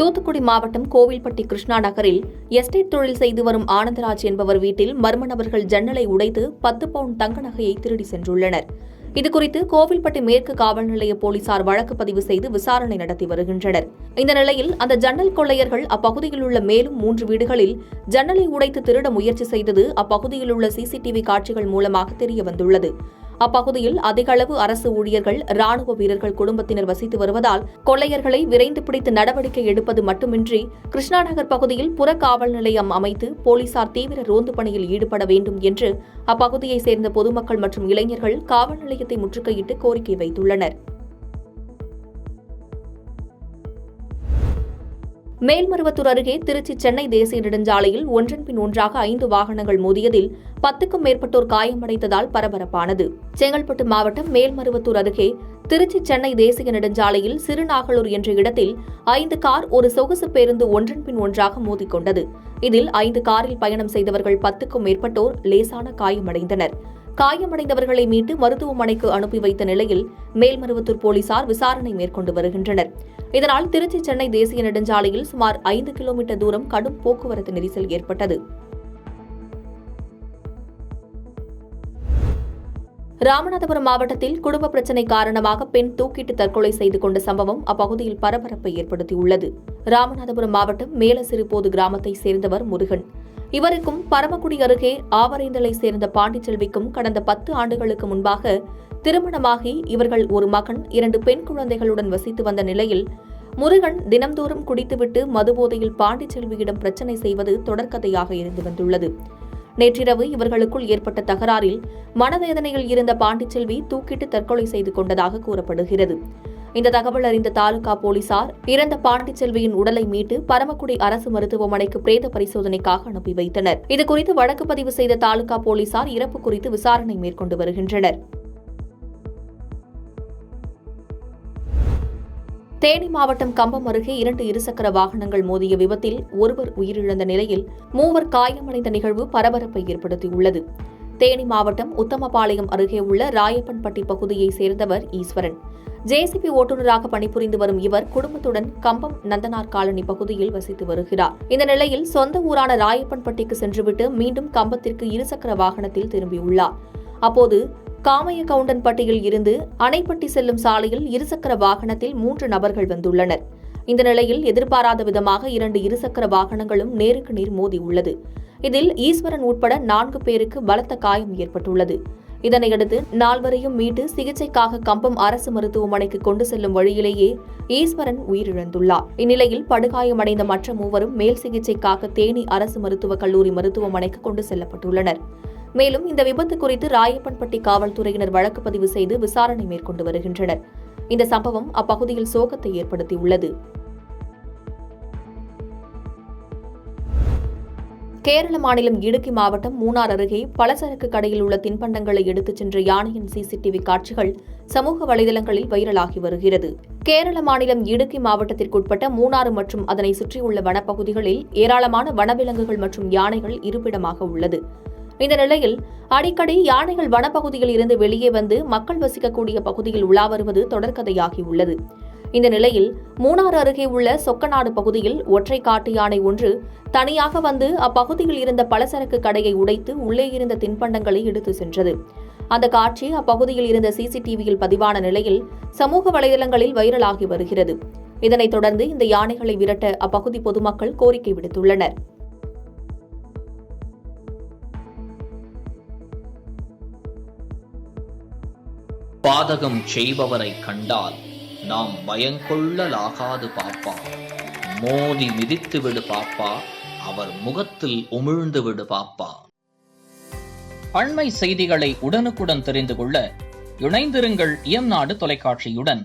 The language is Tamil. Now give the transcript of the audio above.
தூத்துக்குடி மாவட்டம் கோவில்பட்டி கிருஷ்ணா நகரில் எஸ்டேட் தொழில் செய்து வரும் ஆனந்தராஜ் என்பவர் வீட்டில் மர்ம நபர்கள் ஜன்னலை உடைத்து 10 பவுண்ட் தங்க நகையை திருடி சென்றுள்ளனர். இதுகுறித்து கோவில்பட்டி மேற்கு காவல் நிலைய போலீசார் வழக்கு பதிவு செய்து விசாரணை நடத்தி வருகின்றனர். இந்த நிலையில் அந்த ஜன்னல் கொள்ளையர்கள் அப்பகுதியில் உள்ள மேலும் 3 வீடுகளில் ஜன்னலை உடைத்து திருட முயற்சி செய்தது அப்பகுதியில் உள்ள சிசிடிவி காட்சிகள் மூலமாக தெரியவந்துள்ளது. அப்பகுதியில் அதிக அளவு அரசு ஊழியர்கள், ராணுவ வீரர்கள் குடும்பத்தினர் வசித்து வருவதால் கொள்ளையர்களை விரைந்து பிடித்து நடவடிக்கை எடுப்பது மட்டுமின்றி கிருஷ்ணா நகர் பகுதியில் புற காவல் நிலையம் அமைத்து போலீசார் தீவிர ரோந்து பணியில் ஈடுபட வேண்டும் என்று அப்பகுதியைச் சேர்ந்த பொதுமக்கள் மற்றும் இளைஞர்கள் காவல் நிலையத்தை முற்றுகையிட்டு கோரிக்கை வைத்துள்ளனர். மேல்மருவத்தூர் அருகே திருச்சி சென்னை தேசிய நெடுஞ்சாலையில் ஒன்றன் பின் ஒன்றாக 5 வாகனங்கள் மோதியதில் 10க்கும் மேற்பட்டோர் காயமடைந்ததால் பரபரப்பானது. செங்கல்பட்டு மாவட்டம் மேல்மருவத்தூர் அருகே திருச்சி சென்னை தேசிய நெடுஞ்சாலையில் சிறுநாகலூர் என்ற இடத்தில் 5 கார் ஒரு சொகுசு பேருந்து ஒன்றன் பின் ஒன்றாக மோதிக்கொண்டது. இதில் 5 காரில் பயணம் செய்தவர்கள் 10க்கும் மேற்பட்டோர் லேசான காயமடைந்தனர். காயமடைந்தவர்களை மீட்டு மருத்துவமனைக்கு அனுப்பி வைத்த நிலையில் மேல்மருவத்தூர் போலீசார் விசாரணை மேற்கொண்டு வருகின்றனர். இதனால் திருச்சி சென்னை தேசிய நெடுஞ்சாலையில் சுமார் 5 கிலோமீட்டர் தூரம் கடும் போக்குவரத்து நெரிசல் ஏற்பட்டது. ராமநாதபுரம் மாவட்டத்தில் குடும்ப பிரச்சினை காரணமாக பெண் தூக்கிட்டு தற்கொலை செய்து கொண்ட சம்பவம் அப்பகுதியில் பரபரப்பை ஏற்படுத்தியுள்ளது. ராமநாதபுரம் மாவட்டம் மேலசிறுபோது கிராமத்தைச் சேர்ந்தவர் முருகன். இவருக்கும் பரமக்குடி அருகே ஆவரைந்தலை சேர்ந்த பாண்டிச்செல்விக்கும் கடந்த 10 ஆண்டுகளுக்கு முன்பாக திருமணமாகி இவர்கள் ஒரு மகன், 2 பெண் குழந்தைகளுடன் வசித்து வந்த நிலையில் முருகன் தினம்தோறும் குடித்துவிட்டு மதுபோதையில் பாண்டிச்செல்வியிடம் பிரச்சினை செய்வது தொடர்கதையாக இருந்து வந்துள்ளது. நேற்றிரவு இவர்களுக்குள் ஏற்பட்ட தகராறில் மனவேதனையில் இருந்த பாண்டிச்செல்வி தூக்கிட்டு தற்கொலை செய்து கொண்டதாக கூறப்படுகிறது. இந்த தகவல் அறிந்த தாலுகா போலீசார் இறந்த பாண்டிச்செல்வியின் உடலை மீட்டு பரமக்குடி அரசு மருத்துவமனைக்கு பிரேத பரிசோதனைக்காக அனுப்பி வைத்தனர். இதுகுறித்து வழக்கு பதிவு செய்த தாலுகா போலீசார் இறப்பு குறித்து விசாரணை மேற்கொண்டு வருகின்றனர். தேனி மாவட்டம் கம்பம் அருகே 2 இருசக்கர வாகனங்கள் மோதிய விபத்தில் ஒருவர் உயிரிழந்த நிலையில் 3 காயமடைந்த நிகழ்வு பரபரப்பை ஏற்படுத்தியுள்ளது. தேனி மாவட்டம் உத்தமபாளையம் அருகே உள்ள ராயப்பன்பட்டி பகுதியைச் சேர்ந்தவர் ஈஸ்வரன். ஜேசிபி ஓட்டுநராக பணிபுரிந்து வரும் இவர் குடும்பத்துடன் கம்பம் நந்தனார் காலனி பகுதியில் வசித்து வருகிறார். இந்த நிலையில் சொந்த ஊரான ராயப்பன்பட்டிக்கு சென்றுவிட்டு மீண்டும் கம்பத்திற்கு இருசக்கர வாகனத்தில் திரும்பியுள்ளார். அப்போது காமையகவுண்டன்பட்டியில் இருந்து அணைப்பட்டி செல்லும் சாலையில் இருசக்கர வாகனத்தில் 3 நபர்கள் வந்துள்ளனர். இந்த நிலையில் எதிர்பாராத விதமாக 2 இருசக்கர வாகனங்களும் நேருக்கு நேர் மோதியுள்ளது. இதில் ஈஸ்வரன் உட்பட 4 பேருக்கு பலத்த காயம் ஏற்பட்டுள்ளது. இதனையடுத்து 4வரையும் மீட்டு சிகிச்சைக்காக கம்பம் அரசு மருத்துவமனைக்கு கொண்டு செல்லும் வழியிலேயே ஈஸ்வரன் உயிரிழந்துள்ளார். இந்நிலையில் படுகாயமடைந்த மற்ற 3வரும் மேல் சிகிச்சைக்காக தேனி அரசு மருத்துவக் கல்லூரி மருத்துவமனைக்கு கொண்டு செல்லப்பட்டுள்ளனர். மேலும் இந்த விபத்து குறித்து ராயப்பன்பட்டி காவல்துறையினர் வழக்கு பதிவு செய்து விசாரணை மேற்கொண்டு வருகின்றனர். இந்த சம்பவம் அப்பகுதியில் சோகத்தை ஏற்படுத்தியுள்ளது. கேரள மாநிலம் இடுக்கி மாவட்டம் மூணார் அருகே பலசரக்கு கடையில் உள்ள தின்பண்டங்களை எடுத்துச் சென்ற யானையின் சிசிடிவி காட்சிகள் சமூக வலைதளங்களில் வைரலாகி வருகிறது. கேரள மாநிலம் இடுக்கி மாவட்டத்திற்குட்பட்ட மூணாறு மற்றும் அதனை சுற்றியுள்ள வனப்பகுதிகளில் ஏராளமான வனவிலங்குகள் மற்றும் யானைகள் இருப்பிடமாக உள்ளது. இந்த நிலையில் அடிக்கடி யானைகள் வனப்பகுதியில் இருந்து வெளியே வந்து மக்கள் வசிக்கக்கூடிய பகுதியில் உலா வருவது தொடர்கதையாகியுள்ளது. இந்த நிலையில் மூணாறு அருகே உள்ள சொக்கநாடு பகுதியில் ஒற்றை காட்டு யானை ஒன்று தனியாக வந்து அப்பகுதியில் இருந்த பலசரக்கு கடையை உடைத்து உள்ளே இருந்த தின்பண்டங்களை எடுத்து சென்றது. அந்த காட்சி அப்பகுதியில் இருந்த சிசிடிவியில் பதிவான நிலையில் சமூக வலைதளங்களில் வைரலாகி வருகிறது. இதனைத் தொடர்ந்து இந்த யானைகளை விரட்ட அப்பகுதி பொதுமக்கள் கோரிக்கை விடுத்துள்ளனர். பாதகம் செய்பவரை கண்டால் நாம் பயங்கொள்ளலாகாது பாப்பா, மோதி மிதித்து விடு பாப்பா, அவர் முகத்தில் உமிழ்ந்து விடு பாப்பா. அண்மை செய்திகளை உடனுக்குடன் தெரிந்து கொள்ள இணைந்திருங்கள் இயம்நாடு தொலைக்காட்சியுடன்.